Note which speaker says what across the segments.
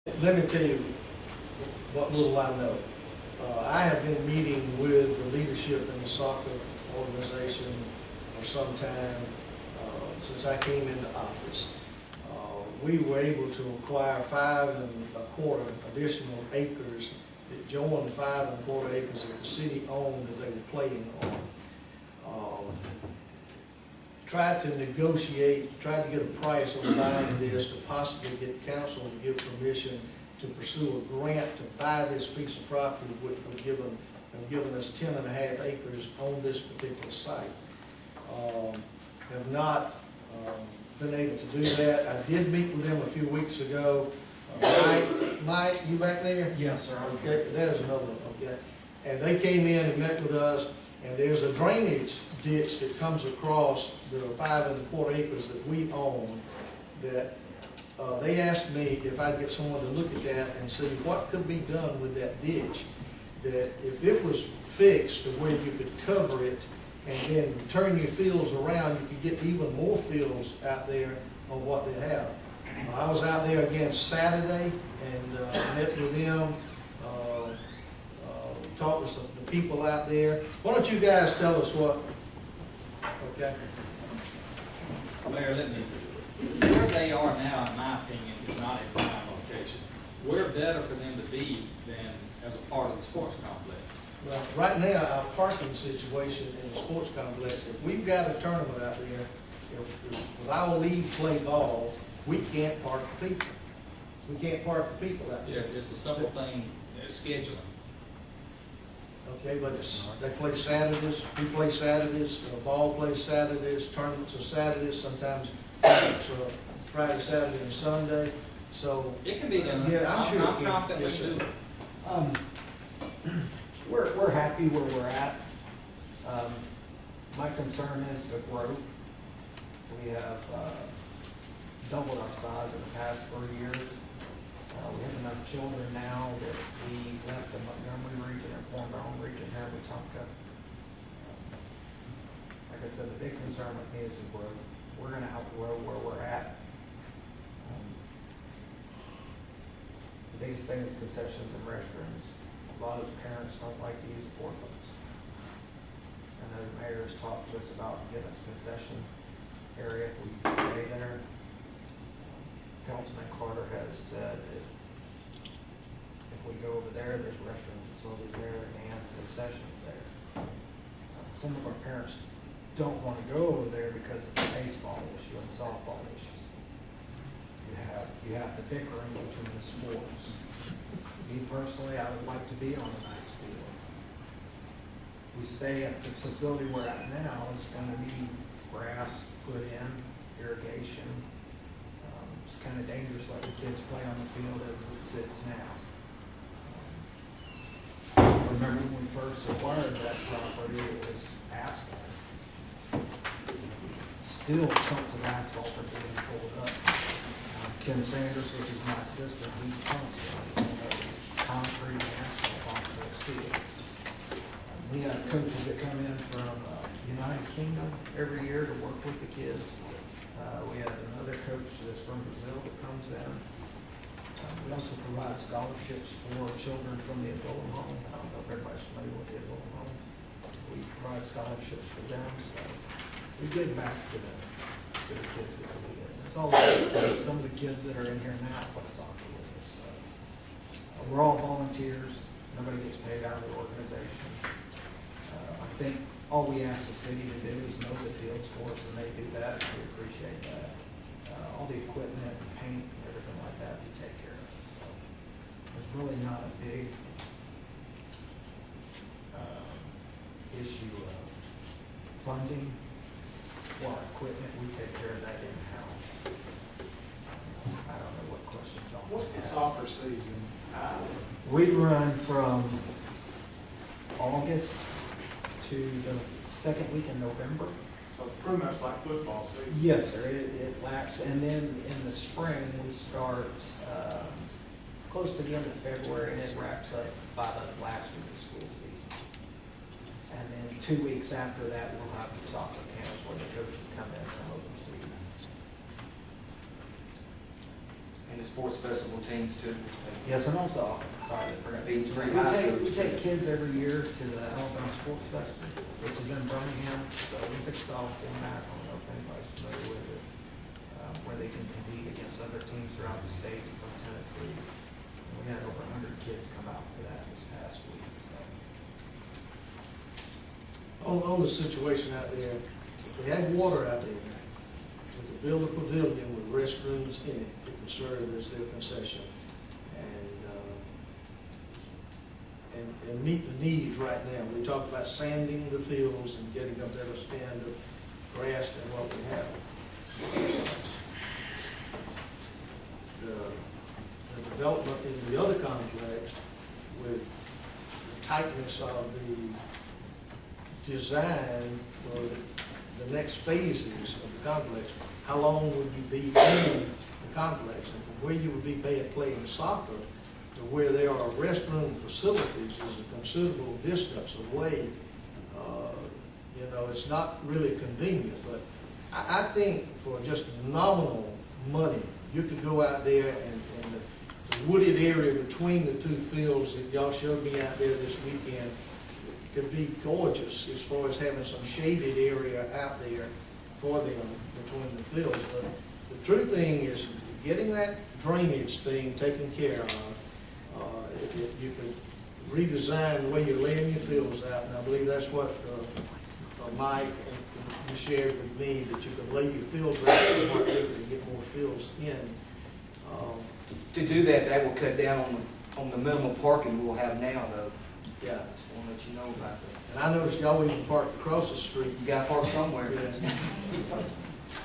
Speaker 1: Let me tell you what little I know. I have been meeting with the leadership in the soccer organization for some time, since I came into office. We were able to acquire 5¼ additional acres that joined the 5¼ acres that the city owned that they were playing on. Tried to negotiate, tried to get a price on buying this to possibly get council to give permission to pursue a grant to buy this piece of property, which would have given us 10½ acres on this particular site. Have not been able to do that. I did meet with them a few weeks ago. Mike, you back there?
Speaker 2: Yes, sir.
Speaker 1: Okay, there's another one, okay. And they came in and met with us, and there's a drainage ditch that comes across the 5¼ acres that we own that they asked me if I'd get someone to look at that and see what could be done with that ditch. That if it was fixed to where you could cover it and then turn your fields around, you could get even more fields out there on what they have. I was out there again Saturday and met with them, talked with some the people out there. Why don't you guys tell us what? Okay.
Speaker 2: Mayor, where they are now, in my opinion, is not a prime location. We're better for them to be than as a part of the sports complex.
Speaker 1: Well, right now, our parking situation in the sports complex, if we've got a tournament out there, if our league play ball, we can't park the people. We can't park the people out there.
Speaker 2: Yeah, it's a simple thing, scheduling.
Speaker 1: Okay, but they play Saturdays, we play Saturdays, ball plays Saturdays, tournaments are Saturdays, sometimes tournaments are Friday, Saturday, and Sunday, so.
Speaker 2: It can be done.
Speaker 1: Yeah, I'm sure.
Speaker 2: I'm confident we
Speaker 1: Yes,
Speaker 2: can do
Speaker 1: sir.
Speaker 2: it.
Speaker 3: We're happy where we're at. My concern is the growth. We have doubled our size in the past 4 years. We have enough children now that we left the Montgomery region and formed our own region here in Wetumpka. Like I said, the big concern with me is the growth. We're going to outgrow where we're at. The biggest thing is concessions and restrooms. A lot of parents don't like to use the portals. I know the mayor has talked to us about getting us a concession area if we stay there. Councilman Carter has said that if we go over there, there's restroom facilities there and concessions there. Some of our parents don't want to go over there because of the baseball issue and softball issue. You have the bickering between the sports. Me personally, I would like to be on a nice field. We stay at the facility we're at now, it's going to be grass put in, irrigation. It's kind of dangerous letting kids play on the field as it sits now. Remember when we first acquired that property, it was asphalt. Still chunks of asphalt are being pulled up. Ken Sanders, which is my assistant, he's constantly concrete and asphalt onto those fields. We have coaches that come in from United Kingdom every year to work with the kids. We have another coach that's from Brazil that comes in. We also provide scholarships for children from the Ebola home. I don't know if everybody's familiar with the Ebola home. We provide scholarships for them, so we give back to the kids that we get. It's all about some of the kids that are in here now play soccer with us. So, we're all volunteers. Nobody gets paid out of the organization. I think all we ask the city to do is mow the fields for us, and they do that. We appreciate that. All the equipment, paint, everything like that, we take care of. So there's really not a big issue of funding for our equipment. We take care of that in-house. I don't know what questions y'all
Speaker 4: What's the
Speaker 3: have.
Speaker 4: soccer season?
Speaker 3: We run from August to the second week in November.
Speaker 4: So pretty much like football season.
Speaker 3: Yes, sir. It laps, and then in the spring we start close to the end of February, and it wraps up by the last week of school season. And then 2 weeks after that, we'll have the soccer camps where the coaches come in from overseas.
Speaker 5: And the sports festival teams too.
Speaker 3: Yes, and also, sorry, I forgot.
Speaker 5: Beach Green
Speaker 3: We
Speaker 5: High
Speaker 3: take,
Speaker 5: School.
Speaker 3: we take kids every year to the Alabama Sports Festival, which is in Birmingham, so we fixed off format, I don't know if anybody's familiar with it, where they can compete against other teams throughout the state from Tennessee. And we had over 100 kids come out for that this past week. So.
Speaker 1: On the situation out there, if we had water out there, we could build a pavilion with restrooms in it that could serve as their concession and meet the needs right now. We talked about sanding the fields and getting a better stand of grass than what we have. The development in the other complex with the tightness of the design for the next phases of the complex, how long would you be in the complex? And from where you would be playing soccer to where there are restroom facilities is a considerable distance away. You know, it's not really convenient, but I think for just nominal money, you could go out there and the wooded area between the two fields that y'all showed me out there this weekend could be gorgeous as far as having some shaded area out there for them between the fields. But the true thing is getting that drainage thing taken care of. If you could redesign the way you're laying your fields out, and I believe that's what Mike and you shared with me, that you could lay your fields out somewhat different and get more fields in.
Speaker 5: To do that, that will cut down on the minimum parking we'll have now though.
Speaker 1: Yeah.
Speaker 5: Just want to let you know about that.
Speaker 1: And I noticed y'all even parked across the street.
Speaker 5: You gotta park somewhere.
Speaker 1: Yeah.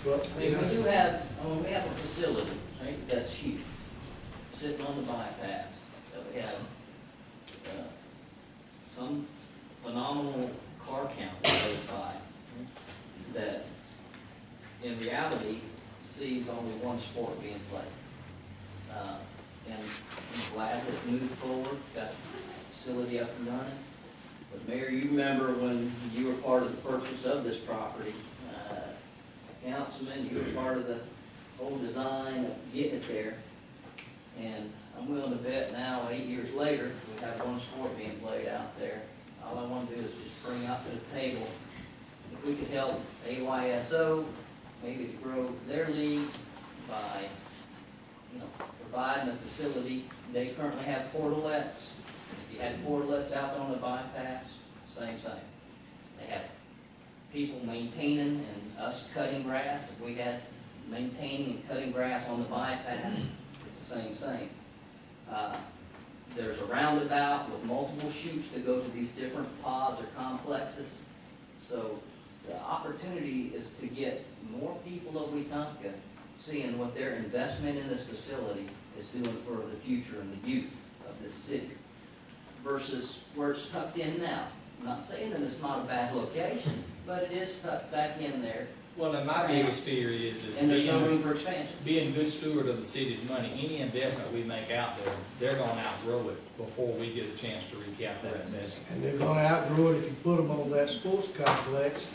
Speaker 1: But,
Speaker 6: I mean, we have a facility, right, that's huge, sitting on the bypass, that we have, some phenomenal car count that goes by, that in reality sees only one sport being played. And I'm glad that it moved forward, got the facility up and running. But Mayor, you remember when you were part of the purchase of this property, Councilman, you were part of the whole design of getting it there. And I'm willing to bet now, 8 years later, we have one sport being played out there. All I want to do is just bring out to the table, if we could help AYSO, maybe to grow their league by, providing a facility. They currently have portalettes. If you had portalettes out on the bypass, same thing. They have people maintaining and us cutting grass. If we had maintaining and cutting grass on the bypass, it's the same thing. There's a roundabout with multiple chutes that go to these different pods or complexes. So the opportunity is to get more people of Wetumpka seeing what their investment in this facility is doing for the future and the youth of this city versus where it's tucked in now. I'm not saying that it's not a bad location, but it is tucked back in there.
Speaker 2: Well, and my biggest fear is
Speaker 6: And there's no room
Speaker 2: being,
Speaker 6: for expansion.
Speaker 2: being good steward of the city's money. Any investment we make out there, they're gonna outgrow it before we get a chance to recap that investment.
Speaker 1: and they're gonna outgrow it if you put them on that sports complex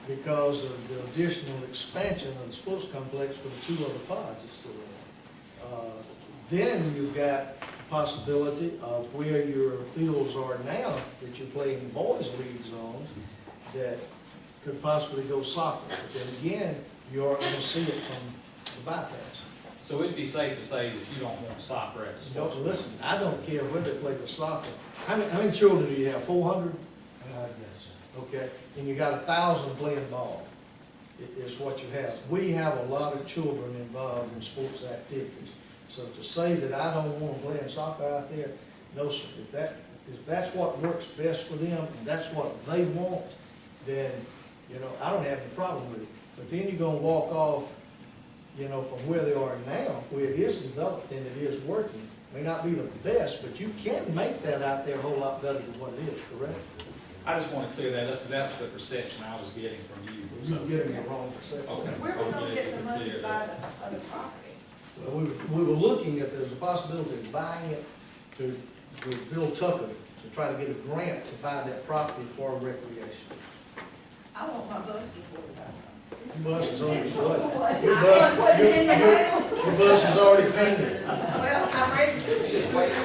Speaker 1: because of the additional expansion of the sports complex for the two other pods that's still there. Then you've got the possibility of where your fields are now that you're playing boys leagues on that could possibly go soccer. But then again, you're going to see it from the bypass.
Speaker 2: So it'd be safe to say that you don't want soccer at the sports.
Speaker 1: Don't listen, I don't care where they play the soccer. How many children do you have? 400?
Speaker 3: Yes, sir.
Speaker 1: Okay, and you got 1,000 playing ball, is what you have. We have a lot of children involved in sports activities. So to say that I don't want them playing soccer out there, no, sir. If that's what works best for them, and that's what they want, then, I don't have any problem with it. But then you're gonna walk off, from where they are now, where it is developed and it is working. May not be the best, but you can make that out there a whole lot better than what it is, correct?
Speaker 2: I just want to clear that up, because that was the perception I was getting from you.
Speaker 1: You're getting the wrong perception.
Speaker 2: Okay.
Speaker 7: Where are we
Speaker 2: I'm
Speaker 7: gonna
Speaker 2: glad
Speaker 7: get
Speaker 2: you
Speaker 7: the
Speaker 2: could
Speaker 7: money
Speaker 2: clear
Speaker 7: to
Speaker 2: that
Speaker 7: buy
Speaker 2: up.
Speaker 7: the other property?
Speaker 1: Well, we were looking at, there's a possibility of buying it with Bill Tucker to try to get a grant to buy that property for recreation.
Speaker 7: I want my bus before we buy something.
Speaker 1: Your bus is already, what? Your bus is already painted.
Speaker 7: Well, I'm ready to see it.